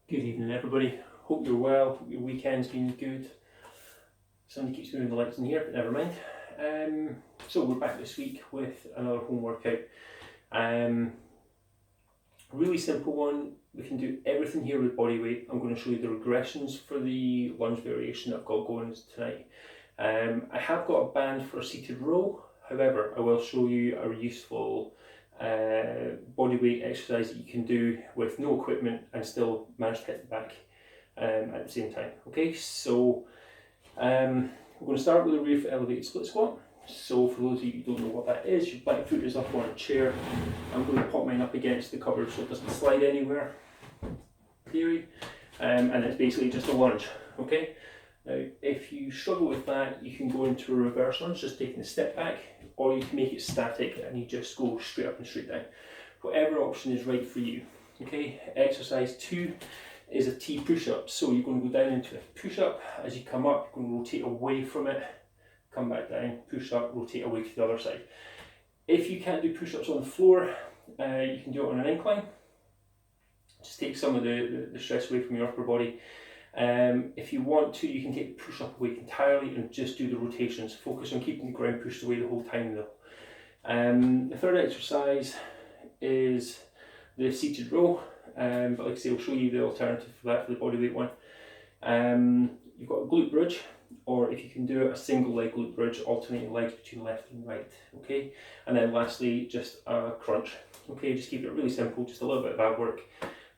Good evening everybody, hope you're well, hope your weekend's been good. Somebody keeps moving the lights in here, but never mind. So we're back this week with another home workout. Really simple one. We can do everything here with body weight. I'm going to show you the regressions for the lunge variation that I've got going tonight. I have got a band for a seated row, however I will show you a useful body weight exercise that you can do with no equipment and still manage to hit the back at the same time. Okay, so we're going to start with a rear foot elevated split squat. So for those of you who don't know what that is, your back foot is up on a chair. I'm going to pop mine up against the cupboard so it doesn't slide anywhere, theory, and it's basically just a lunge. Okay, now if you struggle with that, you can go into a reverse lunge, just taking a step back, or you can make it static and you just go straight up and straight down. Whatever option is right for you. Okay, exercise 2 is a T push-up. So you're going to go down into a push-up. As you come up, you're going to rotate away from it, come back down, push up, rotate away to the other side. If you can't do push-ups on the floor, you can do it on an incline. Just take some of the stress away from your upper body. If you want to, you can take the push-up away entirely and just do the rotations. Focus on keeping the ground pushed away the whole time though. The third exercise is the seated row, but like I say, I'll show you the alternative for that, for the bodyweight one. You've got a glute bridge, or if you can do it, a single leg glute bridge, alternating legs between left and right. Okay, and then lastly, just a crunch. Okay, just keep it really simple, just a little bit of ab work,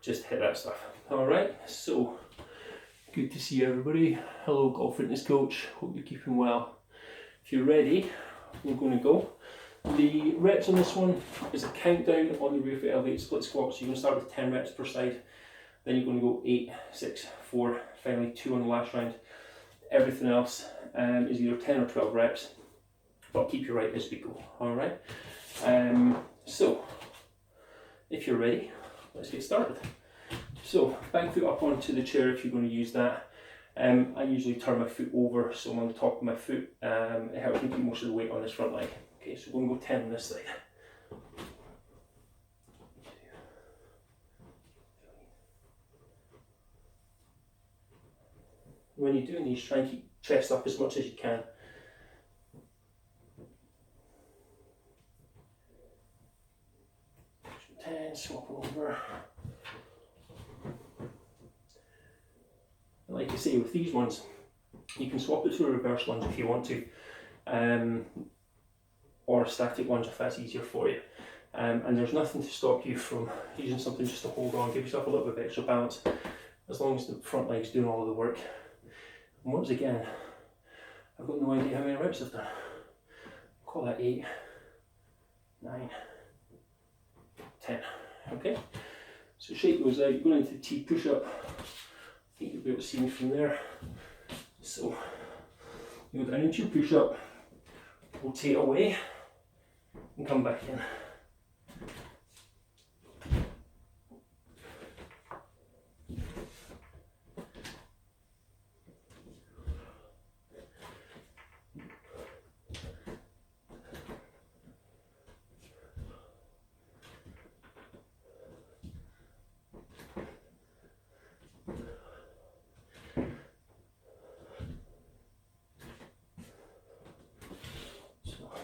just hit that stuff. All right, so good to see everybody. Hello, golf fitness coach. Hope you're keeping well. If you're ready, we're going to go. The reps on this one is a countdown on the rear foot elevated split squat. So you're going to start with 10 reps per side. Then you're going to go 8, 6, 4, finally 2 on the last round. Everything else is either 10 or 12 reps, but keep you right as we go. All right. So if you're ready, let's get started. So back foot up onto the chair if you're going to use that. I usually turn my foot over so I'm on the top of my foot. It helps me keep most of the weight on this front leg. Okay, so we're going to go 10 on this side. When you're doing these, try and keep chest up as much as you can. So 10, swap over. And like I say, with these ones, you can swap it to a reverse lunge if you want to, or a static lunge if that's easier for you. And there's nothing to stop you from using something just to hold on, give yourself a little bit of extra balance, as long as the front leg's doing all of the work. And once again, I've got no idea how many reps I've done. Call that 8, 9, 10. Okay, so shake those out. You're going into T push-up. I think you'll be able to see me from there. So you go down into your push-up, rotate away, and come back in.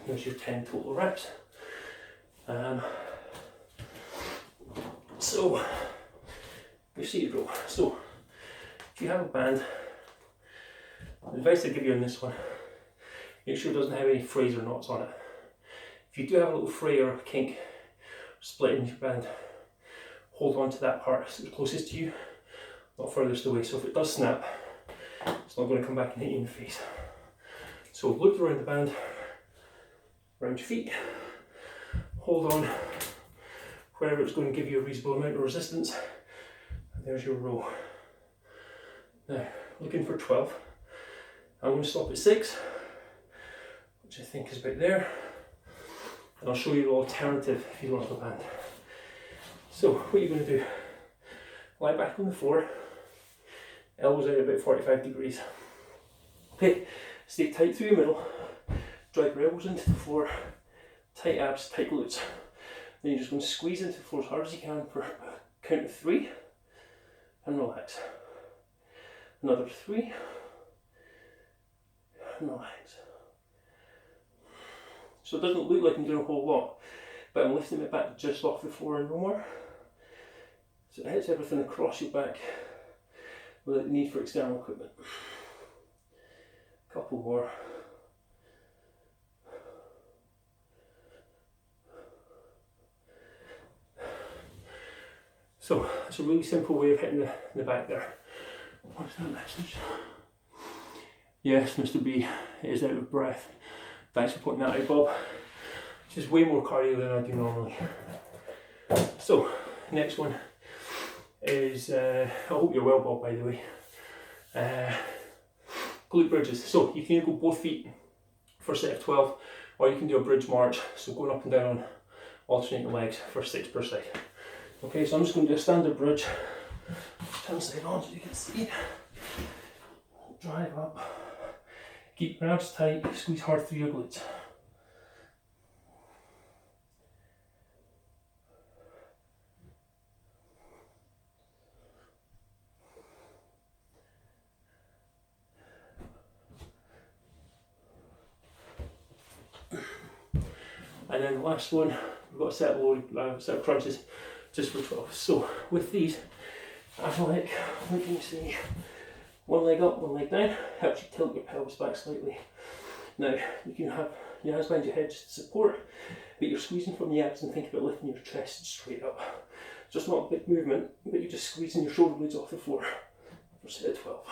There's your 10 total reps. So, your seated row. So, if you have a band, the advice I give you on this one, make sure it doesn't have any frays or knots on it. If you do have a little fray or a kink, split in your band, hold on to that part that's closest to you, not furthest away. So if it does snap, it's not going to come back and hit you in the face. So loop around the band, around your feet, hold on wherever it's going to give you a reasonable amount of resistance, and there's your row. Now, looking for 12. I'm going to stop at 6, which I think is about there, and I'll show you the alternative if you don't have a band. So, what you're going to do, lie back on the floor, elbows out about 45 degrees. Okay, stay tight through your middle, drive your elbows into the floor, tight abs, tight glutes. Then you're just going to squeeze into the floor as hard as you can for a count of 3 and relax. Another 3 and relax. So it doesn't look like I'm doing a whole lot, but I'm lifting it back just off the floor and no more. So it hits everything across your back without the need for external equipment. A couple more. So it's a really simple way of hitting the back there. What's that message? Yes, Mr. B is out of breath. Thanks for pointing that out, Bob. Which is way more cardio than I do normally. So, next one is, I hope you're well, Bob, by the way. Glute bridges. So you can either go both feet for a set of 12, or you can do a bridge march. So going up and down on alternating legs for 6 per side. Okay, so I'm just going to do a standard bridge. Turn side on so you can see. Drive up. Keep your abs tight, squeeze hard through your glutes. And then the last one, we've got a set of crunches just for 12. So with these, I like you can see, one leg up, one leg down, helps you tilt your pelvis back slightly. Now, you can have your hands behind your head just to support, but you're squeezing from the abs and think about lifting your chest straight up. Just not a big movement, but you're just squeezing your shoulder blades off the floor for set of 12.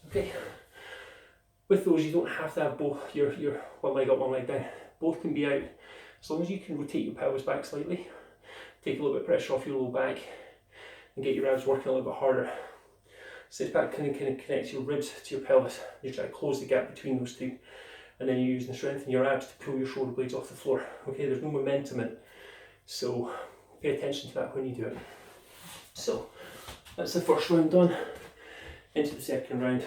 Okay, with those you don't have to have both your one leg up, one leg down. Both can be out, as long as you can rotate your pelvis back slightly, take a little bit of pressure off your low back, and get your abs working a little bit harder. So this back kind of connects your ribs to your pelvis. You try to close the gap between those two, and then you're using the strength in your abs to pull your shoulder blades off the floor. Okay, there's no momentum in it, so pay attention to that when you do it. So that's the first round done. Into the second round.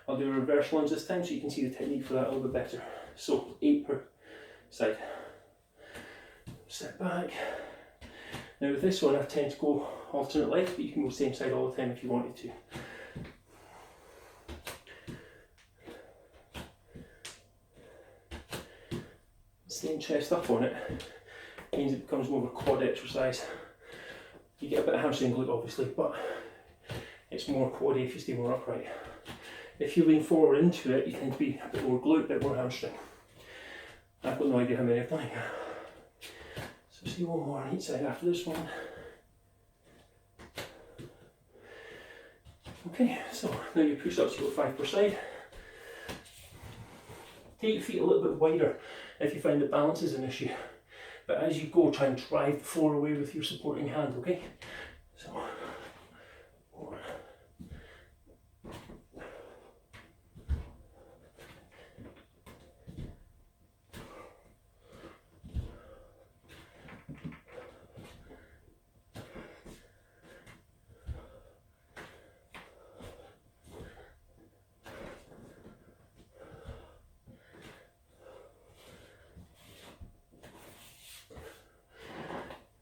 I'll do a reverse lunge this time so you can see the technique for that a little bit better. So 8 per side. Step back. Now with this one I tend to go alternate legs, but you can go same side all the time if you wanted to. Staying chest up on it means it becomes more of a quad exercise. You get a bit of hamstring glute obviously, but it's more quaddy if you stay more upright. If you lean forward into it, you tend to be a bit more glute, a bit more hamstring. I've got no idea how many I've done here. So see one more on each side after this one. Okay, so now your push-ups, you've got 5 per side. Take your feet a little bit wider if you find that balance is an issue. But as you go, try and drive the floor away with your supporting hand, okay? So.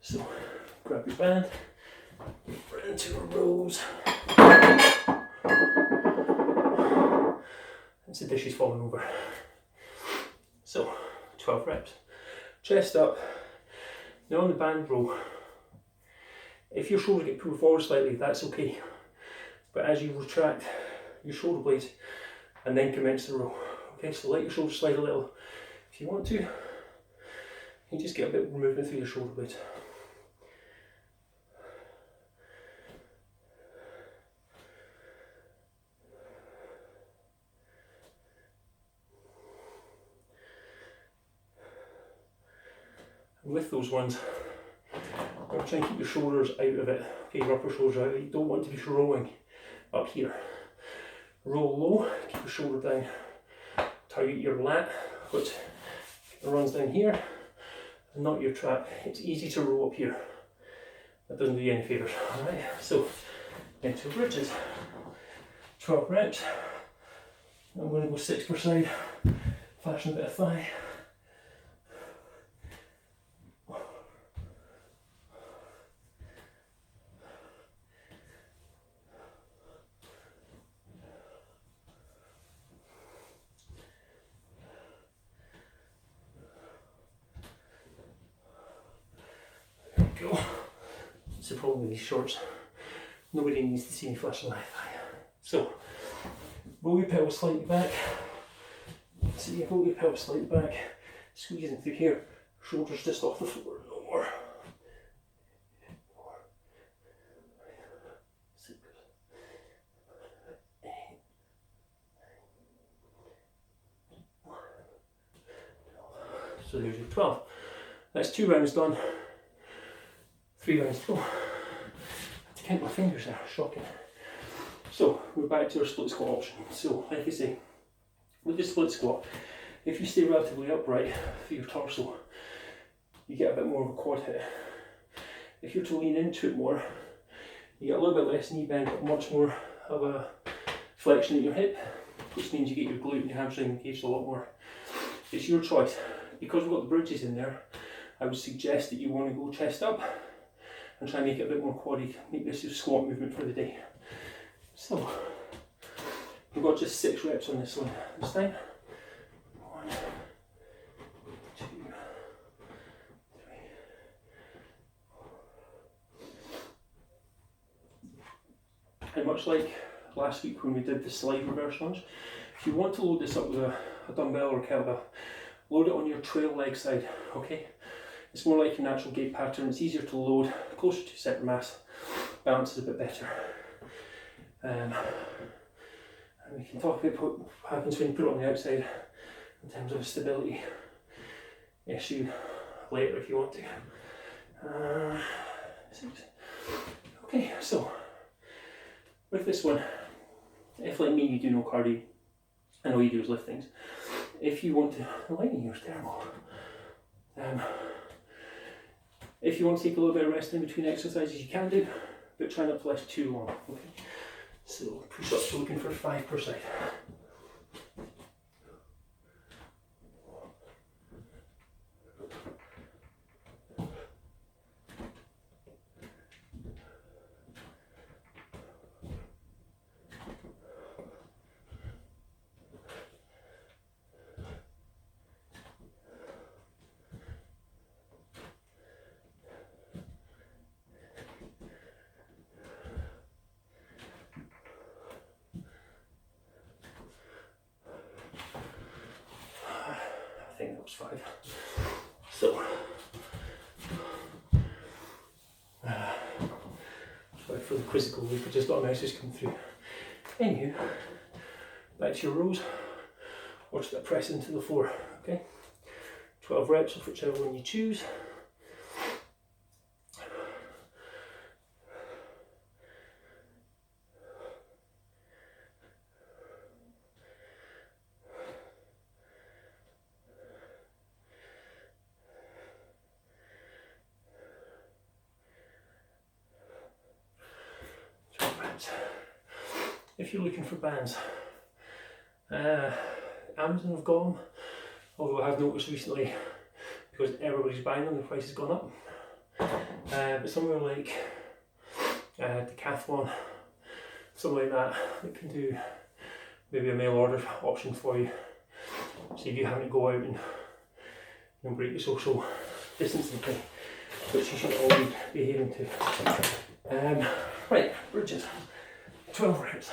So, grab your band, right into a rows. And the dish is falling over. So, 12 reps. Chest up. Now on the band row, if your shoulders get pulled forward slightly, that's okay. But as you retract your shoulder blades and then commence the row. Okay, so let your shoulders slide a little. If you want to, you just get a bit more movement through your shoulder blades. With those ones, try and keep your shoulders out of it. Okay, your upper shoulders out. You don't want to be rowing up here. Roll low, keep your shoulder down. target your lat, which runs down here, and not your trap. It's easy to row up here. That doesn't do you any favours. Alright, so into bridges. 12 reps. I'm going to go 6 per side, fasten a bit of thigh. There we go. It's the problem with these shorts. Nobody needs to see me flashing my thigh. So, roll your pelvis slightly back. So you roll your pelvis slightly back, squeeze in through here, shoulders just off the floor, no more. 4, 6, 8, 9, 12. So there's your 12. That's 2 rounds done. 3 rounds to go. I have to count my fingers there, shocking. So we're back to our split squat option. So like I say, with the split squat, if you stay relatively upright for your torso, you get a bit more of a quad hit. If you're to lean into it more, you get a little bit less knee bend, but much more of a flexion at your hip, which means you get your glute and your hamstring engaged a lot more. It's your choice. Because we've got the bridges in there, I would suggest that you want to go chest up and try and make it a bit more quaddy, make this your squat movement for the day. So, we've got just 6 reps on this one this time. 1, 2, 3. And much like last week when we did the slide reverse lunge, if you want to load this up with a dumbbell or a kettlebell, load it on your trail leg side, okay? It's more like your natural gait pattern, it's easier to load, closer to center mass, balance is a bit better. And we can talk about what happens when you put it on the outside in terms of a stability issue later if you want to. 6. Okay, so with this one, if like me you do no cardio and all you do is lift things, if you want to, the lighting here is terrible. If you want to take a little bit of rest in between exercises, you can do, but try not to last too long. Okay. So push-ups, we're looking for 5 per side. I think that was 5. So, sorry for the quizzical loop, I just got a message come through. Anywho, back to your rows. Watch that press into the floor, okay? 12 reps of whichever one you choose. If you're looking for bands, Amazon have got them, although I have noticed recently, because everybody's buying them, the price has gone up. But somewhere like Decathlon, something like that, that can do maybe a mail order option for you. So if you having to go out and break the social distancing thing, which you should all be adhering to. Right, bridges, 12 reps.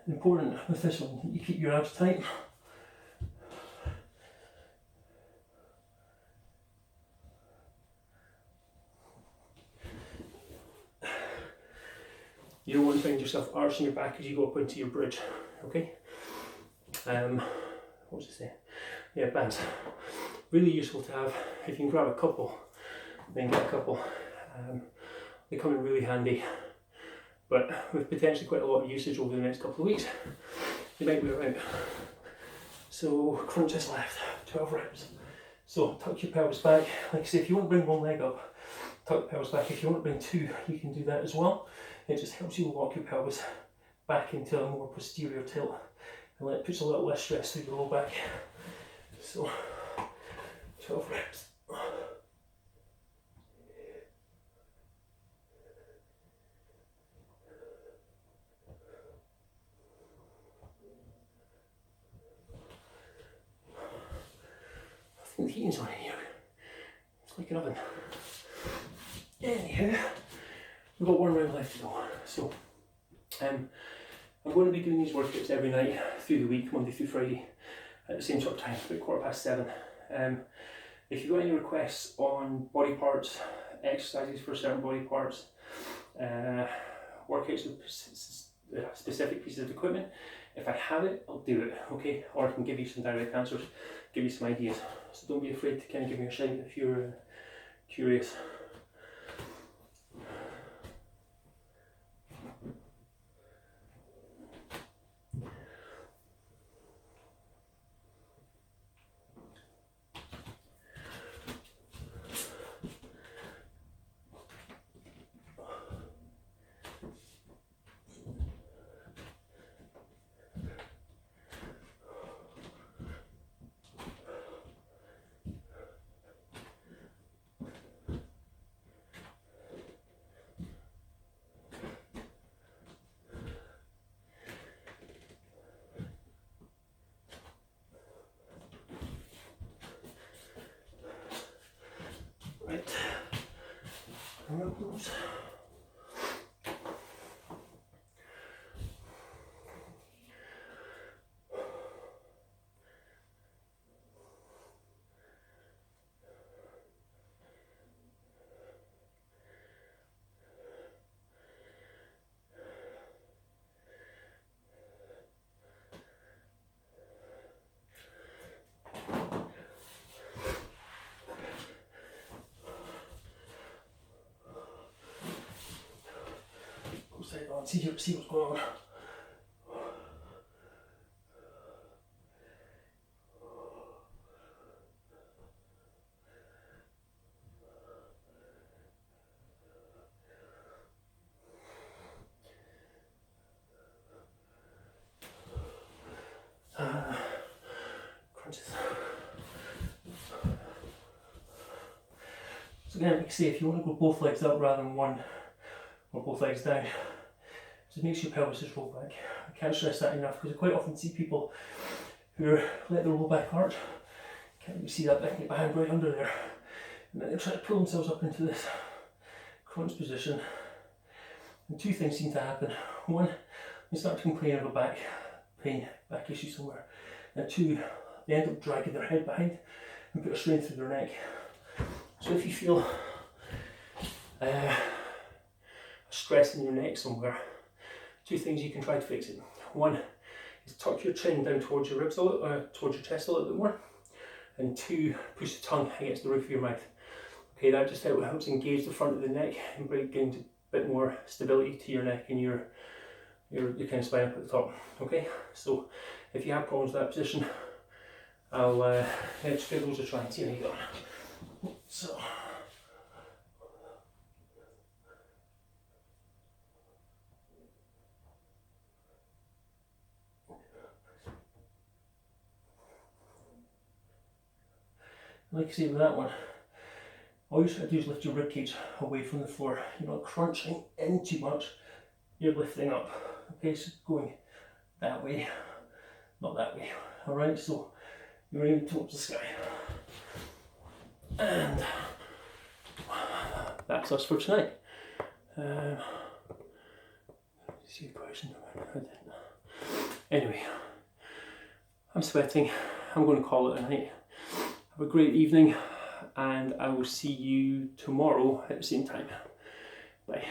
Important with this one, you keep your abs tight. You don't want to find yourself arching your back as you go up into your bridge, okay? What was it say? Yeah, bands. Really useful to have. If you can grab a couple, then get a couple. They come in really handy, but with potentially quite a lot of usage over the next couple of weeks, they might wear out. So crunches left, 12 reps. So tuck your pelvis back. Like I say, if you want to bring one leg up, tuck the pelvis back. If you want to bring two, you can do that as well. It just helps you lock your pelvis back into a more posterior tilt, and it puts a little less stress through your low back. So 12 reps. I think the heating's on in here. It's like an oven. Anyhow, we've got one round left to go. So I'm going to be doing these workouts every night through the week, Monday through Friday, at the same sort of time, about 7:15. If you've got any requests on body parts, exercises for certain body parts, workouts with specific pieces of equipment, if I have it, I'll do it, okay? Or I can give you some direct answers, give you some ideas. So don't be afraid to kind of give me a shout if you're curious. Right, remove those. Side on, see what's going on. Crunches. So again, like I say, if you want to go both legs up rather than one, or both legs down, just makes your pelvis just roll back. I can't stress that enough because I quite often see people who let their low back arch. Can't you see that back behind right under there? And then they try to pull themselves up into this crunch position. And two things seem to happen. One, they start to complain of a back pain, back issue somewhere. And two, they end up dragging their head behind and put a strain through their neck. So if you feel stress in your neck somewhere, two things you can try to fix it. One is tuck your chin down towards your ribs, towards your chest a little bit more, and two, push the tongue against the roof of your mouth. Okay, that just helps engage the front of the neck and bring a bit more stability to your neck and your kind of spine up at the top. Okay, so if you have problems with that position, I'll just give those a try and see how you go. So. Like I say with that one, all you try to do is lift your ribcage away from the floor. You're not crunching in too much, you're lifting up. Okay, so going that way, not that way. Alright, so you're aiming towards the sky. And that's us for tonight. See a question. Anyway, I'm sweating. I'm going to call it a night. Have a great evening, and I will see you tomorrow at the same time. Bye.